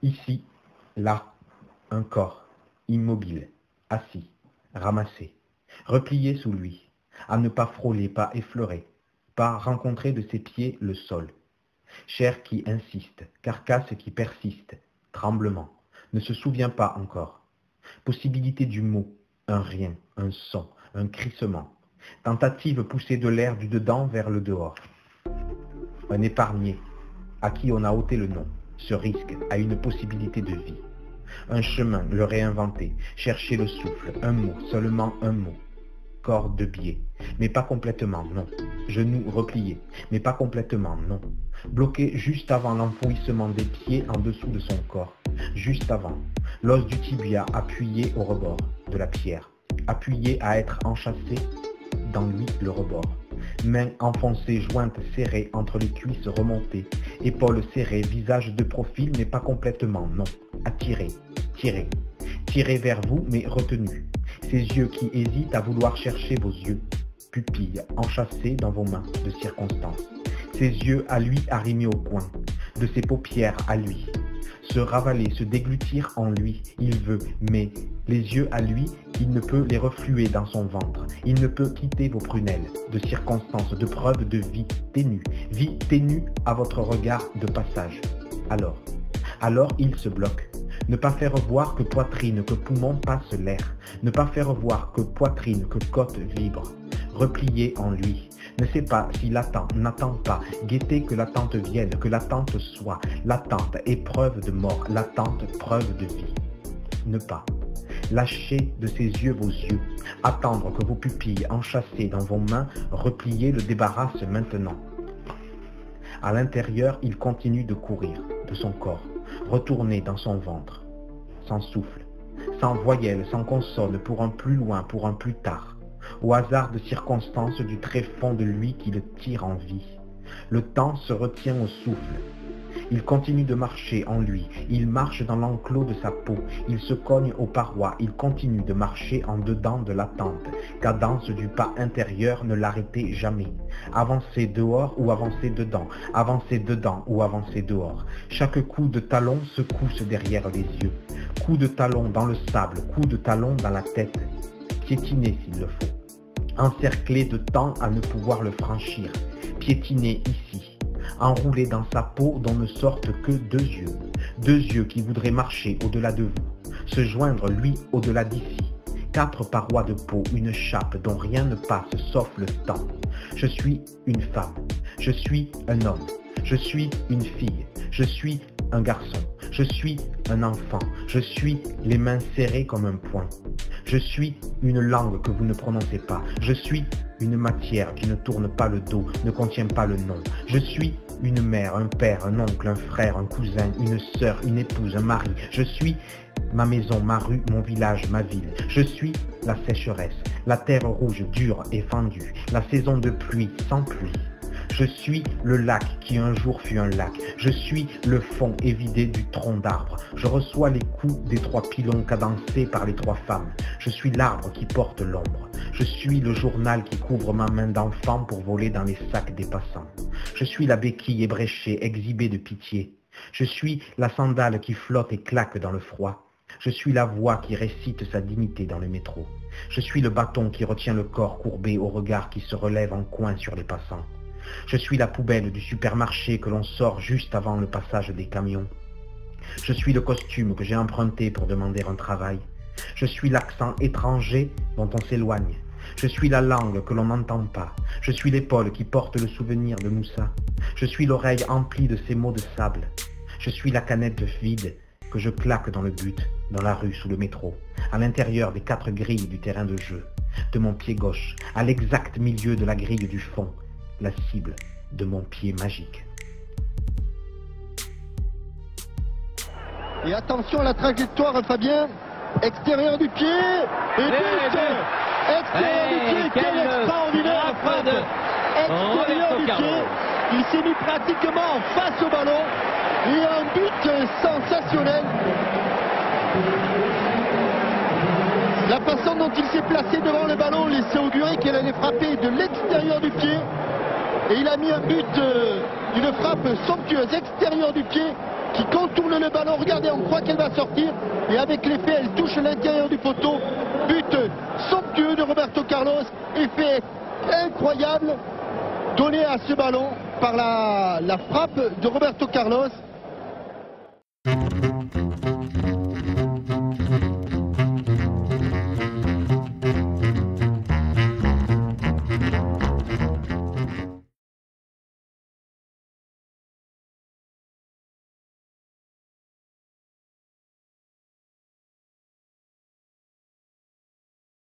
Ici, là, un corps, immobile, assis, ramassé, replié sous lui, à ne pas frôler, pas effleurer, pas rencontrer de ses pieds le sol. Chair qui insiste, carcasse qui persiste, tremblement, ne se souvient pas encore. Possibilité du mot, un rien, un son, un crissement. Tentative poussée de l'air du dedans vers le dehors. Un épargné, à qui on a ôté le nom, se risque à une possibilité de vie. Un chemin, le réinventer, chercher le souffle, un mot, seulement un mot. Corps de biais, mais pas complètement, non. Genoux repliés, mais pas complètement, non. Bloqué juste avant l'enfouissement des pieds en dessous de son corps, juste avant. L'os du tibia appuyé au rebord de la pierre, appuyé à être enchâssé dans lui le rebord. Mains enfoncées, jointes, serrées entre les cuisses remontées, épaules serrées, visage de profil mais pas complètement, non. Attiré, tiré, tiré vers vous mais retenu. Ces yeux qui hésitent à vouloir chercher vos yeux, pupilles enchâssées dans vos mains de circonstance. Ses yeux à lui arrimés au coin, de ses paupières à lui. Se ravaler, se déglutir en lui, il veut, mais les yeux à lui, il ne peut les refluer dans son ventre. Il ne peut quitter vos prunelles, de circonstances, de preuves de vie ténue à votre regard de passage. Alors il se bloque. Ne pas faire voir que poitrine, que poumon passe l'air. Ne pas faire voir que poitrine, que côte vibre. Replié en lui. Ne sait pas s'il attend, n'attend pas. Guetter que l'attente vienne, que l'attente soit. L'attente, épreuve de mort. L'attente, preuve de vie. Ne pas. Lâcher de ses yeux vos yeux. Attendre que vos pupilles enchâssées dans vos mains, repliées, le débarrassent maintenant. À l'intérieur, il continue de courir de son corps, retourné dans son ventre, sans souffle, sans voyelle, sans consonne, pour un plus loin, pour un plus tard, au hasard de circonstances du tréfonds de lui qui le tire en vie. Le temps se retient au souffle. Il continue de marcher en lui, il marche dans l'enclos de sa peau, il se cogne aux parois, il continue de marcher en dedans de l'attente. Cadence du pas intérieur, ne l'arrêtez jamais. Avancer dehors ou avancer dedans ou avancer dehors. Chaque coup de talon secousse derrière les yeux. Coup de talon dans le sable, coup de talon dans la tête. Piétiner s'il le faut. Encerclé de temps à ne pouvoir le franchir. Piétiner ici. Enroulé dans sa peau dont ne sortent que deux yeux qui voudraient marcher au-delà de vous, se joindre lui au-delà d'ici. 4 parois de peau, une chape dont rien ne passe sauf le temps. Je suis une femme, je suis un homme, je suis une fille, je suis un garçon, je suis un enfant, je suis les mains serrées comme un poing. Je suis une langue que vous ne prononcez pas, je suis une matière qui ne tourne pas le dos, ne contient pas le nom. Je suis une mère, un père, un oncle, un frère, un cousin, une sœur, une épouse, un mari. Je suis ma maison, ma rue, mon village, ma ville. Je suis la sécheresse, la terre rouge, dure et fendue, la saison de pluie, sans pluie. Je suis le lac qui un jour fut un lac. Je suis le fond évidé du tronc d'arbre. Je reçois les coups des 3 pylônes cadencés par les 3 femmes. Je suis l'arbre qui porte l'ombre. Je suis le journal qui couvre ma main d'enfant pour voler dans les sacs des passants. Je suis la béquille ébréchée, exhibée de pitié. Je suis la sandale qui flotte et claque dans le froid. Je suis la voix qui récite sa dignité dans le métro. Je suis le bâton qui retient le corps courbé au regard qui se relève en coin sur les passants. Je suis la poubelle du supermarché que l'on sort juste avant le passage des camions. Je suis le costume que j'ai emprunté pour demander un travail. Je suis l'accent étranger dont on s'éloigne. Je suis la langue que l'on n'entend pas. Je suis l'épaule qui porte le souvenir de Moussa. Je suis l'oreille emplie de ces mots de sable. Je suis la canette vide que je claque dans le but, dans la rue, sous le métro, à l'intérieur des 4 grilles du terrain de jeu, de mon pied gauche, à l'exact milieu de la grille du fond, la cible de mon pied magique. Et attention à la trajectoire, Fabien. Extérieur du pied. Et but. Extérieur du pied. Quel extraordinaire frappe. Extérieur du pied. Il s'est mis pratiquement face au ballon. Et un but sensationnel. La façon dont il s'est placé devant le ballon laissait augurer qu'elle allait frapper de l'extérieur du pied. Et il a mis un but d'une frappe somptueuse extérieure du pied qui contourne le ballon. Regardez, on croit qu'elle va sortir. Et avec l'effet, elle touche l'intérieur du poteau. But somptueux de Roberto Carlos. Effet incroyable donné à ce ballon par la frappe de Roberto Carlos.